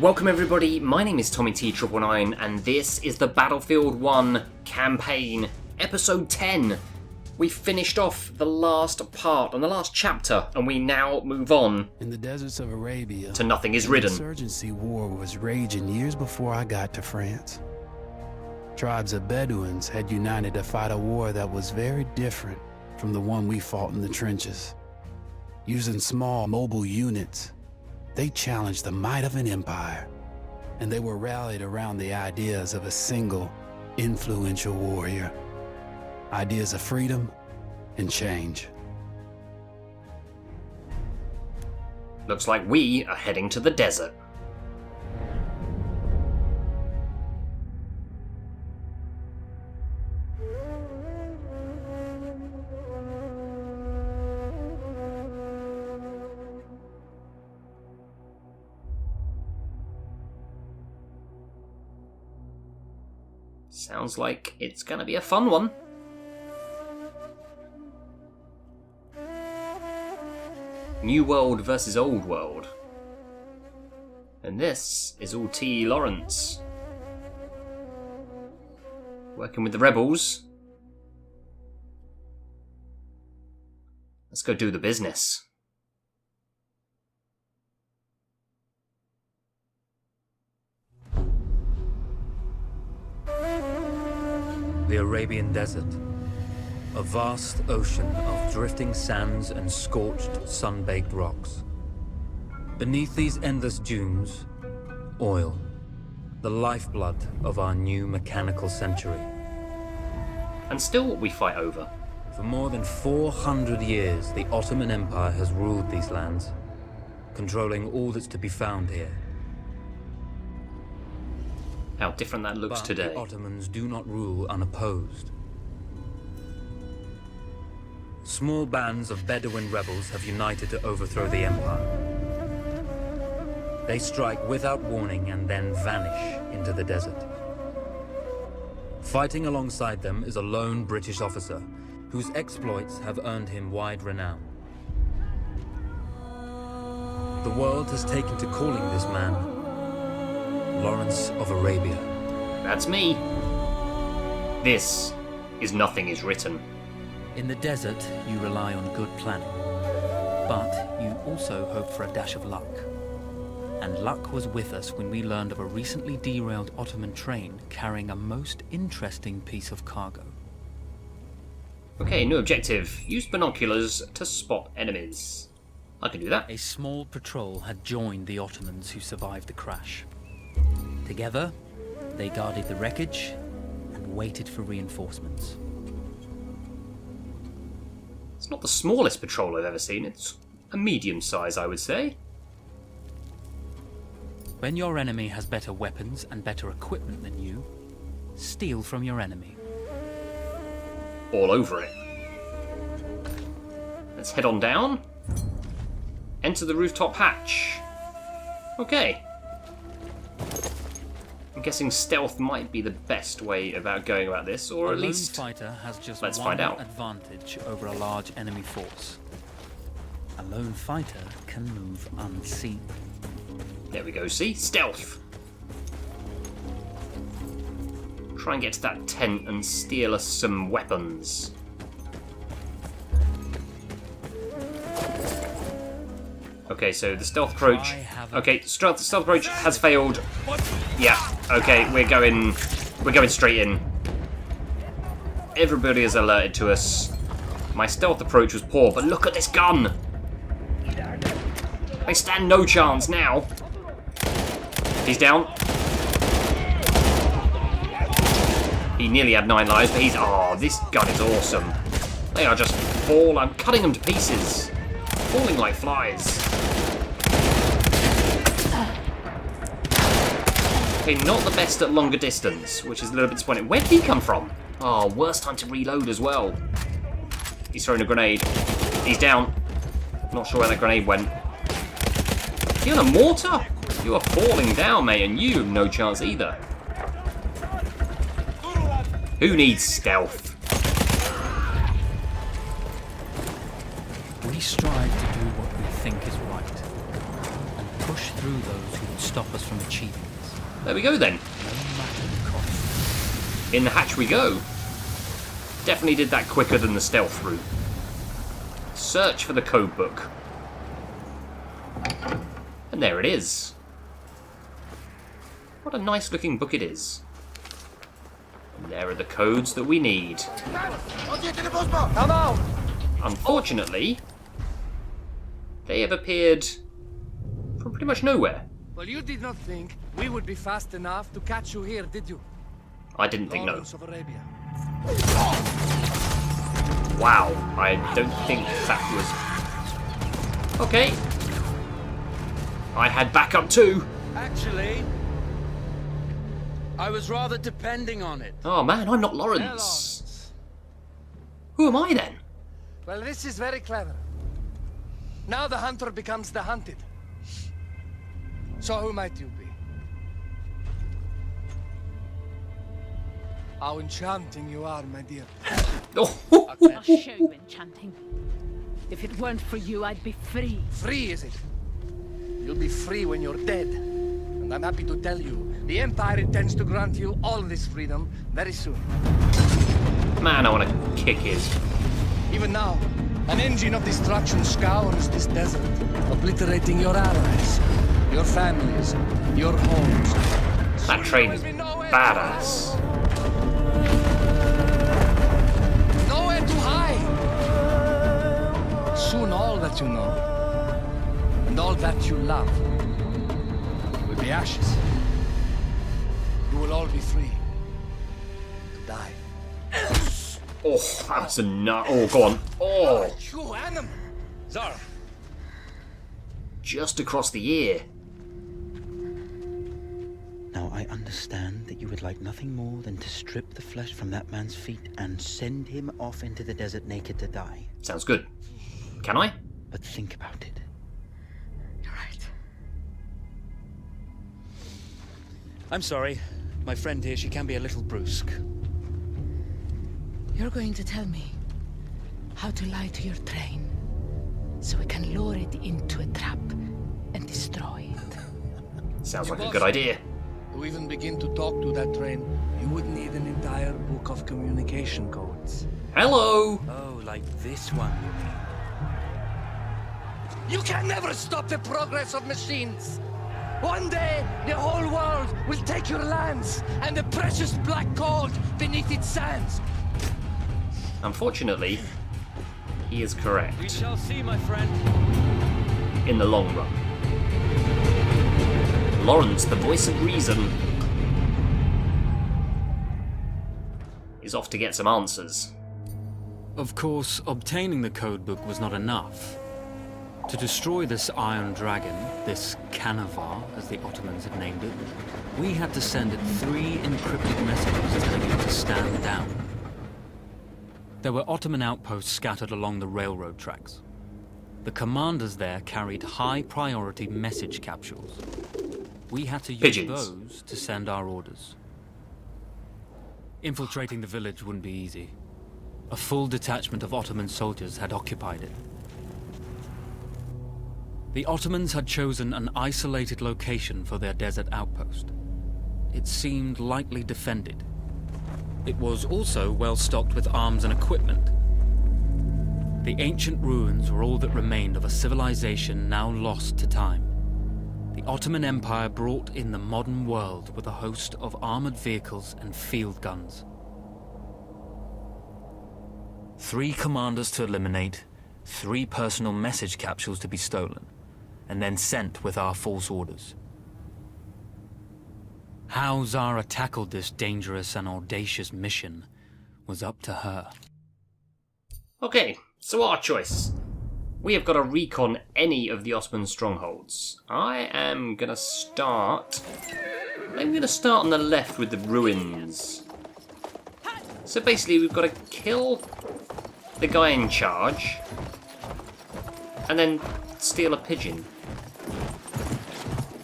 Welcome everybody, my name is Tommy T999 and this is the Battlefield 1 campaign, episode 10. We finished off the last part and the last chapter and we now move on in the deserts of Arabia to Nothing is Written. The insurgency war was raging years before I got to France. Tribes of Bedouins had united to fight a war that was very different from the one we fought in the trenches. Using small mobile units, they challenged the might of an empire, and they were rallied around the ideas of a single, influential warrior. Ideas of freedom and change. Looks like we are heading to the desert. Sounds like it's gonna be a fun one. New World versus Old World. And this is all T. Lawrence. Working with the rebels. Let's go do the business. The Arabian Desert. A vast ocean of drifting sands and scorched, sun-baked rocks. Beneath these endless dunes, oil. The lifeblood of our new mechanical century. And still what we fight over. For more than 400 years, the Ottoman Empire has ruled these lands, controlling all that's to be found here. How different that looks today. The Ottomans do not rule unopposed. Small bands of Bedouin rebels have united to overthrow the empire. They strike without warning and then vanish into the desert. Fighting alongside them is a lone British officer whose exploits have earned him wide renown. The world has taken to calling this man Lawrence of Arabia. That's me. This is Nothing is Written. In the desert, you rely on good planning, but you also hope for a dash of luck. And luck was with us when we learned of a recently derailed Ottoman train carrying a most interesting piece of cargo. Okay, new objective. Use binoculars to spot enemies. I can do that. A small patrol had joined the Ottomans who survived the crash. Together, they guarded the wreckage and waited for reinforcements. It's not the smallest patrol I've ever seen. It's a medium size, I would say. When your enemy has better weapons and better equipment than you, steal from your enemy. All over it. Let's head on down. Enter the rooftop hatch. Okay. I'm guessing stealth might be the best way about going about this, or at least a lone fighter has just let's one find out. advantage over a large enemy force. A lone fighter can move unseen. There we go, see? Stealth. Try and get to that tent and steal us some weapons. Okay, so the stealth approach. Okay, stealth approach has failed. Yeah. Okay, we're going straight in. Everybody is alerted to us. My stealth approach was poor, but look at this gun. I stand no chance now. He's down. He nearly had 9 lives, but he's... Oh, this gun is awesome. They are just I'm cutting them to pieces. Falling like flies. Okay, not the best at longer distance, which is a little bit disappointing. Where did he come from? Oh, worst time to reload as well. He's throwing a grenade. He's down. Not sure where that grenade went. You on a mortar? You are falling down, mate, and you have no chance either. Who needs stealth? We strive to do what we think is right, and push push through those who would stop us from achieving this, There we go then. no matter the cost. In the hatch we go. Definitely did that quicker than the stealth route. Search for the code book. And there it is. What a nice looking book it is. And there are the codes that we need. Unfortunately, they have appeared from pretty much nowhere. Well, you did not think we would be fast enough to catch you here, did you? I didn't think no. Lawrence of Arabia. Wow, I don't think that was... Okay. I had backup too. Actually, I was rather depending on it. Oh man, I'm not Lawrence. Lawrence. Who am I then? Well, this is very clever. Now the hunter becomes the hunted. So who might you be? How enchanting you are, my dear. Oh, I'll show you enchanting. If it weren't for you, I'd be free. Free, is it? You'll be free when you're dead. And I'm happy to tell you, the Empire intends to grant you all this freedom very soon. man, I want to kick his. Even now, an engine of destruction scours this desert, obliterating your allies, your families, your homes. That train is badass. Nowhere to hide. Soon all that you know, and all that you love, will be ashes. You will all be free to die. Oh, that's a nut. Oh, go on. Oh, You animal! Zara. just across the ear. Now, I understand that you would like nothing more than to strip the flesh from that man's feet and send him off into the desert naked to die. Sounds good. Can I? But think about it. You're right. I'm sorry. My friend here, she can be a little brusque. You're going to tell me how to lie to your train so we can lure it into a trap and destroy it. Sounds like a good idea. To even begin to talk to that train, you would need an entire book of communication codes. Hello. Oh, like this one, you mean? You can never stop the progress of machines! One day, the whole world will take your lands and the precious black gold beneath its sands. Unfortunately, he is correct. We shall see, my friend. In the long run. Lawrence, the voice of reason, is off to get some answers. Of course, obtaining the codebook was not enough. To destroy this Iron Dragon, this Canavar, as the Ottomans had named it, we had to send it 3 encrypted messages telling it to stand down. There were Ottoman outposts scattered along the railroad tracks. The commanders there carried high-priority message capsules. We had to use Pigeons. those to send our orders. Infiltrating the village wouldn't be easy. A full detachment of Ottoman soldiers had occupied it. The Ottomans had chosen an isolated location for their desert outpost. It seemed lightly defended. It was also well stocked with arms and equipment. The ancient ruins were all that remained of a civilization now lost to time. The Ottoman Empire brought in the modern world with a host of armored vehicles and field guns. 3 commanders to eliminate, 3 personal message capsules to be stolen, and then sent with our false orders. How Zara tackled this dangerous and audacious mission was up to her. Okay, so our choice. We have got to recon any of the Ottoman strongholds. I am going to start... I'm going to start on the left with the ruins. So basically we've got to kill the guy in charge and then steal a pigeon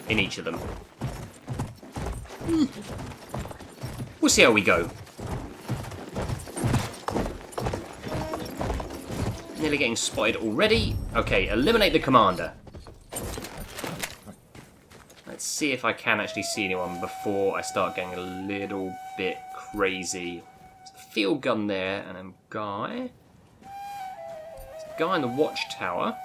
in each of them. We'll see how we go. Nearly getting spotted already. Okay, eliminate the commander. Let's see if I can actually see anyone before I start getting a little bit crazy. There's a field gun there and a guy. There's a guy in the watchtower.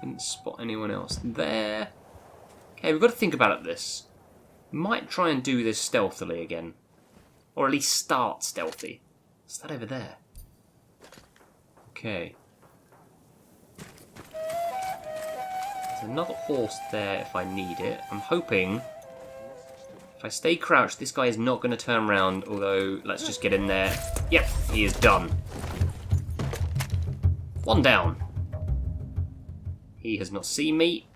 Didn't spot anyone else there. Okay, we've got to think about this. Might try and do this stealthily again. Or at least start stealthy. What's that over there? Okay. There's another horse there if I need it. I'm hoping if I stay crouched, this guy is not going to turn around, although let's just get in there. Yep, he is done. One down. He has not seen me.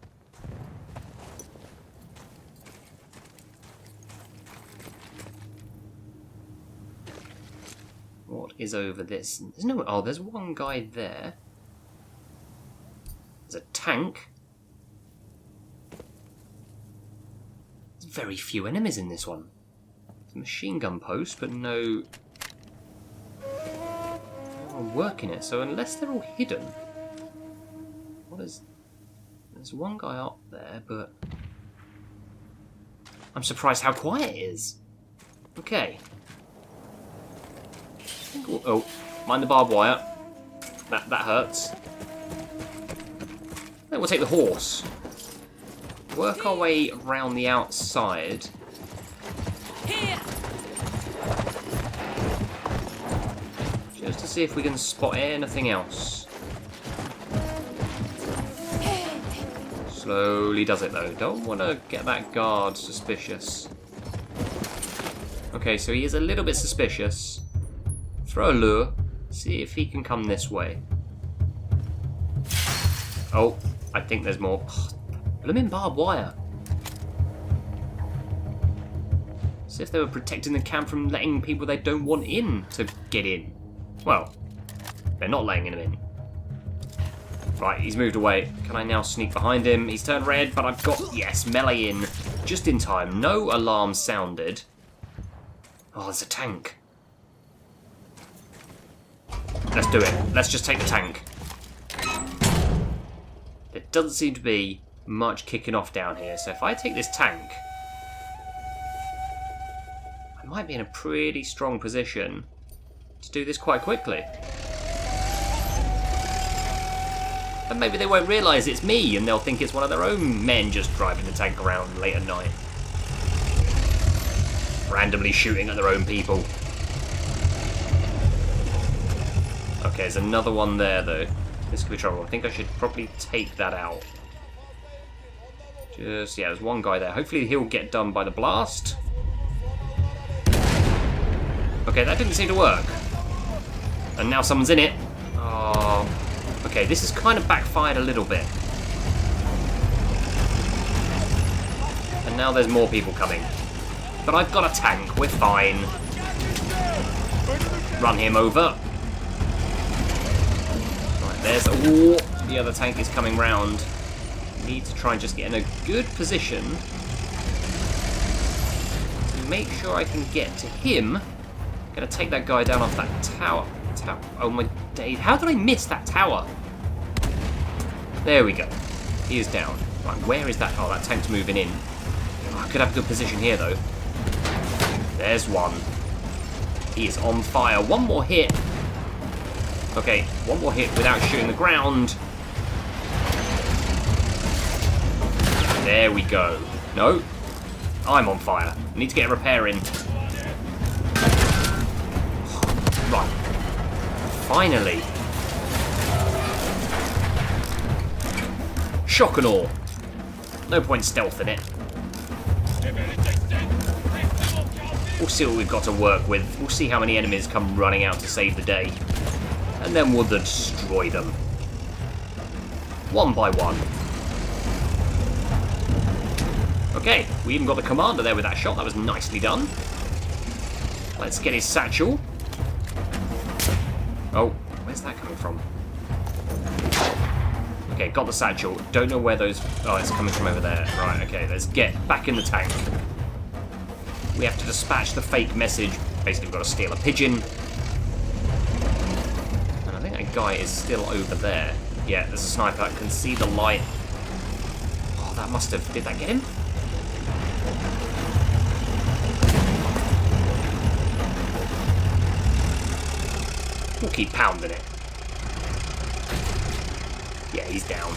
What is over this? There's no. Oh, there's one guy there. There's a tank. There's very few enemies in this one. It's a machine gun post, but no one working it. So unless they're all hidden, what is? There's one guy up there, but I'm surprised how quiet it is. Okay. Oh, mind the barbed wire. That hurts. Then we'll take the horse. Work our way around the outside. Here. Just to see if we can spot anything else. Slowly does it though. Don't want to get that guard suspicious. Okay, so he is a little bit suspicious. Throw a lure. See if he can come this way. Oh, I think there's more. Oh, blooming barbed wire. See if they were protecting the camp from letting people they don't want in to get in. Well, they're not letting him in. Right, he's moved away. Can I now sneak behind him? He's turned red, but I've got, yes, melee in. Just in time. No alarm sounded. Oh, there's a tank. Let's do it. Let's just take the tank. There doesn't seem to be much kicking off down here, so if I take this tank, I might be in a pretty strong position to do this quite quickly. And maybe they won't realise it's me and they'll think it's one of their own men just driving the tank around late at night. Randomly shooting at their own people. Okay, there's another one there though. This could be trouble. I think I should probably take that out. Just, yeah, there's one guy there. Hopefully he'll get done by the blast. Okay, that didn't seem to work. And now someone's in it. Oh. Okay, this has kind of backfired a little bit. And now there's more people coming. But I've got a tank, we're fine. Run him over. Right, there's... Oh, the other tank is coming round. Need to try and just get in a good position to make sure I can get to him. I'm gonna take that guy down off that tower. Oh my days, how did I miss that tower? There we go. He is down. Right, where is that? Oh, that tank's moving in. Oh, I could have a good position here, though. There's one. He is on fire. One more hit. Okay, one more hit without shooting the ground. There we go. No. I'm on fire. I need to get a repair in. Right. Finally. Shock and awe. No point stealthing it. We'll see what we've got to work with. We'll see how many enemies come running out to save the day. And then we'll destroy them. One by one. Okay, we even got the commander there with that shot. That was nicely done. Let's get his satchel. Oh, where's that coming from? Okay, got the satchel. Don't know where those... Oh, it's coming from over there. Right, okay, let's get back in the tank. We have to dispatch the fake message. Basically, we've got to steal a pigeon. And I think that guy is still over there. Yeah, there's a sniper. I can see the light. Oh, that must have... Did that get him? We'll keep pounding it. Yeah, he's down.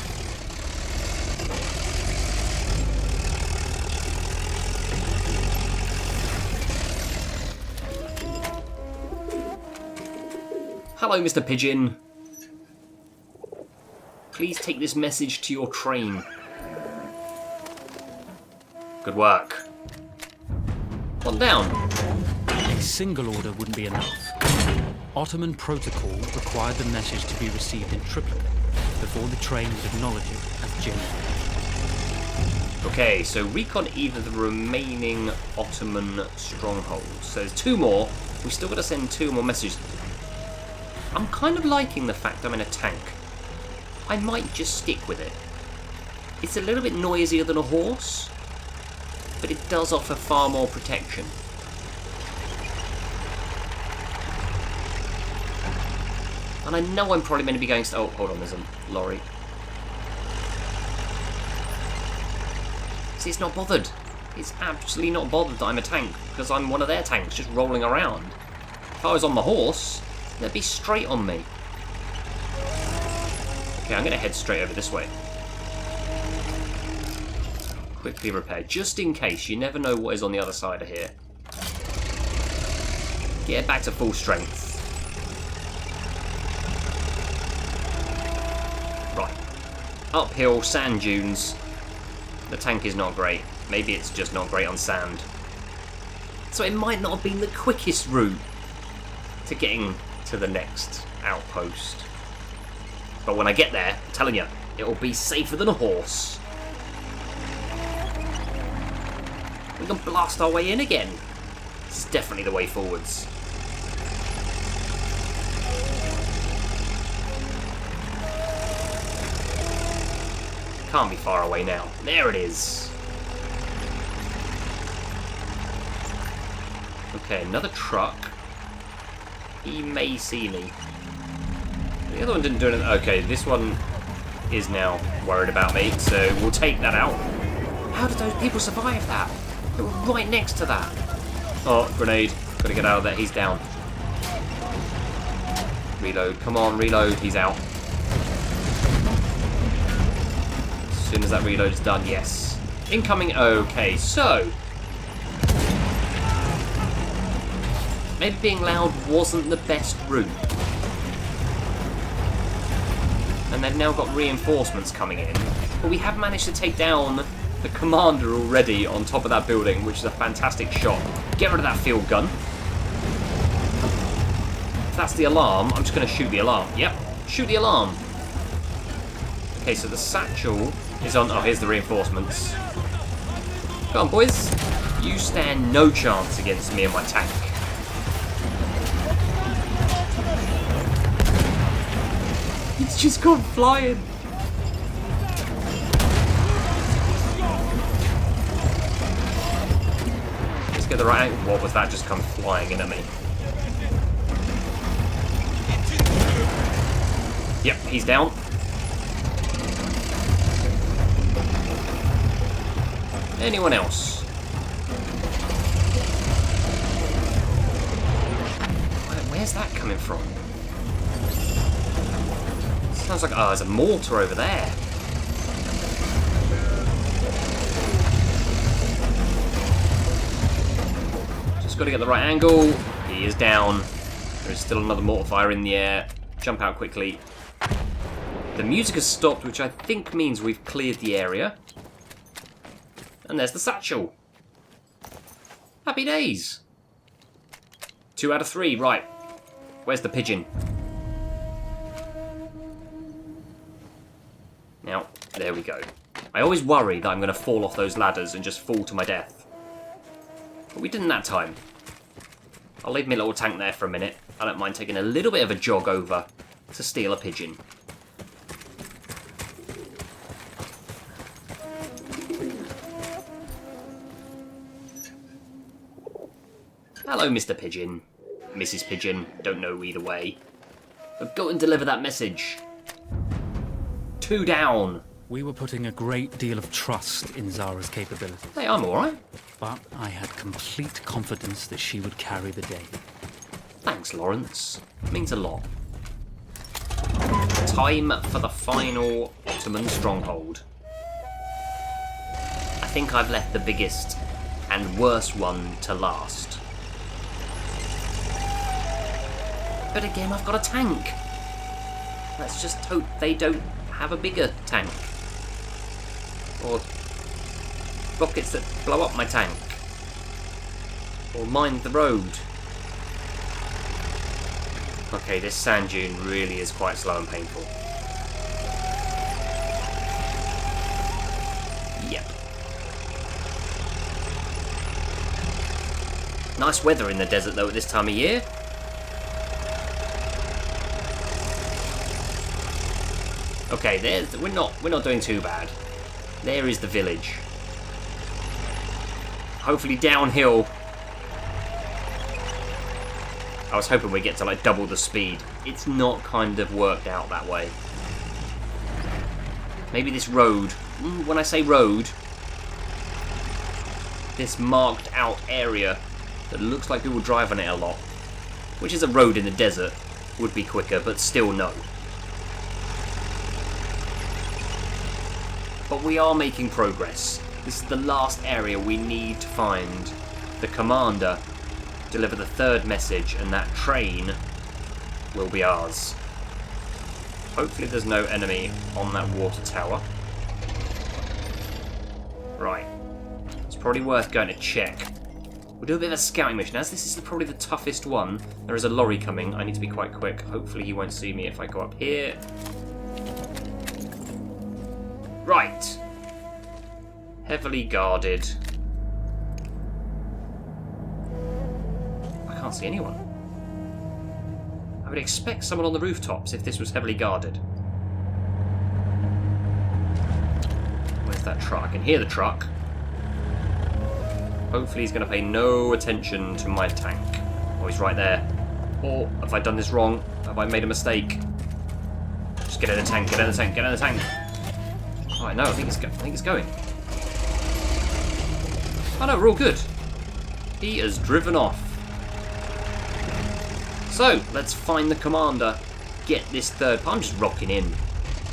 Hello, Mr. Pigeon. Please take this message to your train. Good work. On down. A single order wouldn't be enough. Ottoman protocol required the message to be received in triplicate before the train would acknowledge it as genuine. Okay, so recon either the remaining Ottoman strongholds. So there's 2 more. We've still got to send 2 more messages. I'm kind of liking the fact I'm in a tank. I might just stick with it. It's a little bit noisier than a horse, but it does offer far more protection. And I know I'm probably meant to be going... Oh, hold on, there's a lorry. See, it's not bothered. It's absolutely not bothered that I'm a tank, because I'm one of their tanks just rolling around. If I was on the horse, they'd be straight on me. Okay, I'm going to head straight over this way. Quickly repair, just in case. You never know what is on the other side of here. Get back to full strength. Right. Uphill, sand dunes. The tank is not great. Maybe it's just not great on sand. So it might not have been the quickest route to getting to the next outpost. But when I get there, I'm telling you, it'll be safer than a horse. We can blast our way in again. This is definitely the way forwards. Can't be far away now. There it is. Okay, another truck. He may see me. The other one didn't do anything. Okay, this one is now worried about me, so we'll take that out. How did those people survive that? They were right next to that. Oh, grenade. Gotta get out of there. He's down. Reload. Come on, reload. He's out. As soon as that reload is done, yes. Incoming. Okay, so... maybe being loud wasn't the best route. And they've now got reinforcements coming in. But we have managed to take down the commander already on top of that building, which is a fantastic shot. Get rid of that field gun. If that's the alarm, I'm just going to shoot the alarm. Yep, shoot the alarm. Okay, so the satchel is on... oh, here's the reinforcements. Go on, boys. You stand no chance against me and my tank. It's just gone flying. Let's get the right angle. What was that just come flying in at me? Yep, he's down. Anyone else? Where's that coming from? Sounds like, oh, there's a mortar over there. Just got to get the right angle. He is down. There is still another mortar fire in the air. Jump out quickly. The music has stopped, which I think means we've cleared the area. And there's the satchel. Happy days. 2 out of 3, right. Where's the pigeon? Now, there we go. I always worry that I'm going to fall off those ladders and just fall to my death. But we didn't that time. I'll leave my little tank there for a minute. I don't mind taking a little bit of a jog over to steal a pigeon. Hello, Mr. Pigeon. Mrs. Pigeon, don't know either way. But go and deliver that message. 2 down. We were putting a great deal of trust in Zara's capability, Hey, I'm alright. but I had complete confidence that she would carry the day. Thanks, Lawrence. It means a lot. Time for the final Ottoman stronghold. I think I've left the biggest and worst one to last. But again, I've got a tank. Let's just hope they don't have a bigger tank. Or rockets that blow up my tank. Or mine the road. Okay, this sand dune really is quite slow and painful. Yep. Nice weather in the desert though at this time of year. Okay, we're not doing too bad. There is the village. Hopefully downhill. I was hoping we'd get to like double the speed. It's not kind of worked out that way. Maybe this road, when I say road, this marked out area that looks like people drive on it a lot, which is a road in the desert, would be quicker, but still no. But we are making progress. This is the last area we need to find the commander, deliver the third message, and that train will be ours. Hopefully there's no enemy on that water tower. Right. It's probably worth going to check. We'll do a bit of a scouting mission. As this is probably the toughest one, there is a lorry coming. I need to be quite quick. Hopefully he won't see me if I go up here. Right. Heavily guarded. I can't see anyone. I would expect someone on the rooftops if this was heavily guarded. Where's that truck? I can hear the truck. Hopefully he's going to pay no attention to my tank. Oh, he's right there. Or have I done this wrong? Have I made a mistake? Just get in the tank, get in the tank, get in the tank. Oh, no, I think it's going. Oh no, we're all good. He has driven off. So, let's find the commander. Get this third... I'm just rocking in.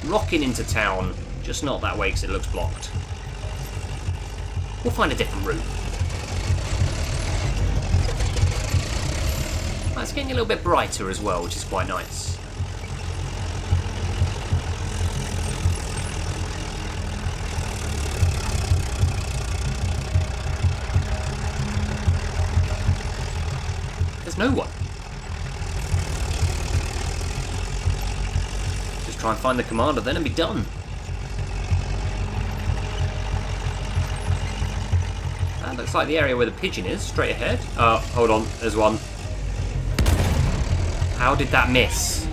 Rocking into town. Just not that way because it looks blocked. We'll find a different route. Oh, it's getting a little bit brighter as well, which is quite nice. There's no one. Just try and find the commander then and be done. That looks like the area where the pigeon is, straight ahead. Hold on, there's one. How did that miss?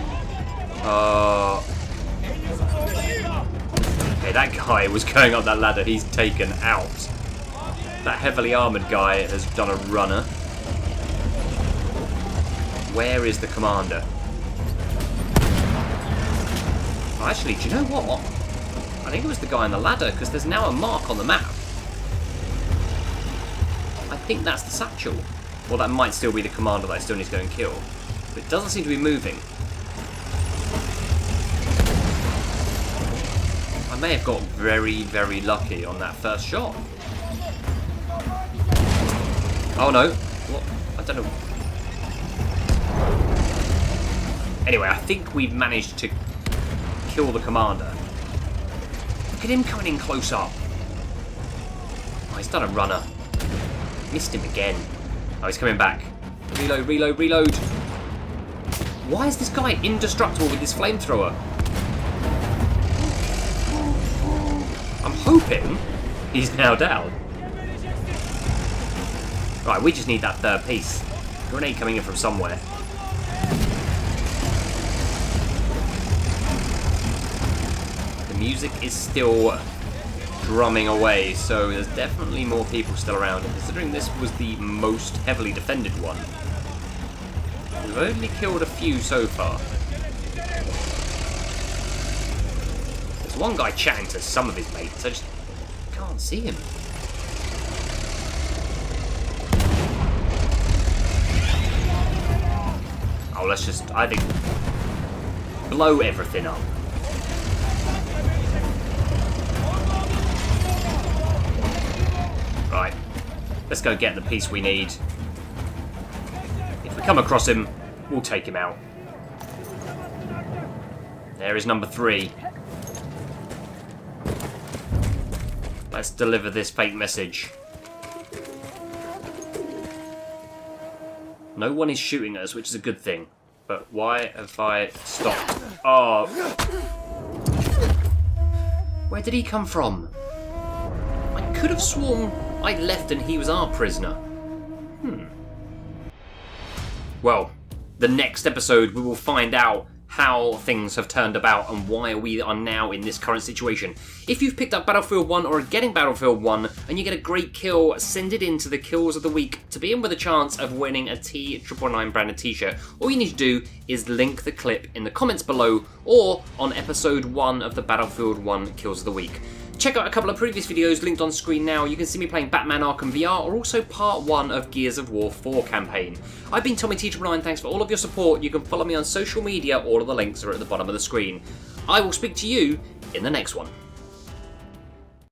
Okay, that guy was going up that ladder, he's taken out. That heavily armoured guy has done a runner. Where is the commander? Oh, actually, do you know what? I think it was the guy on the ladder, because there's now a mark on the map. I think that's the satchel. Well, that might still be the commander that I still need to go and kill. But it doesn't seem to be moving. I may have got very, very lucky on that first shot. Oh no. What? I don't know. Anyway, I think we've managed to kill the commander. Look at him coming in close up. Oh, he's done a runner. Missed him again. Oh, he's coming back. Reload, reload, reload. Why is this guy indestructible with his flamethrower? I'm hoping he's now down. Right, we just need that third piece. Grenade coming in from somewhere. The music is still drumming away, so there's definitely more people still around. And considering this was the most heavily defended one, we've only killed a few so far. There's There's one guy chatting to some of his mates. I just can't see him. Oh, let's just, I think, blow everything up. Right. Let's go get the piece we need. If we come across him, we'll take him out. There is number 3. Let's deliver this fake message. No one is shooting us, which is a good thing. But why have I stopped? Oh. Where did he come from? I could have sworn I left and he was our prisoner. Well, the next episode we will find out how things have turned about and why we are now in this current situation. If you've picked up Battlefield 1 or are getting Battlefield 1 and you get a great kill, send it in to the Kills of the Week to be in with a chance of winning a T999 branded t-shirt. All you need to do is link the clip in the comments below or on episode 1 of the Battlefield 1 Kills of the Week. Check out a couple of previous videos linked on screen now. You can see me playing Batman Arkham VR or also part 1 of Gears of War 4 campaign. I've been Tommy T999, thanks for all of your support. You can follow me on social media, all of the links are at the bottom of the screen. I will speak to you in the next one.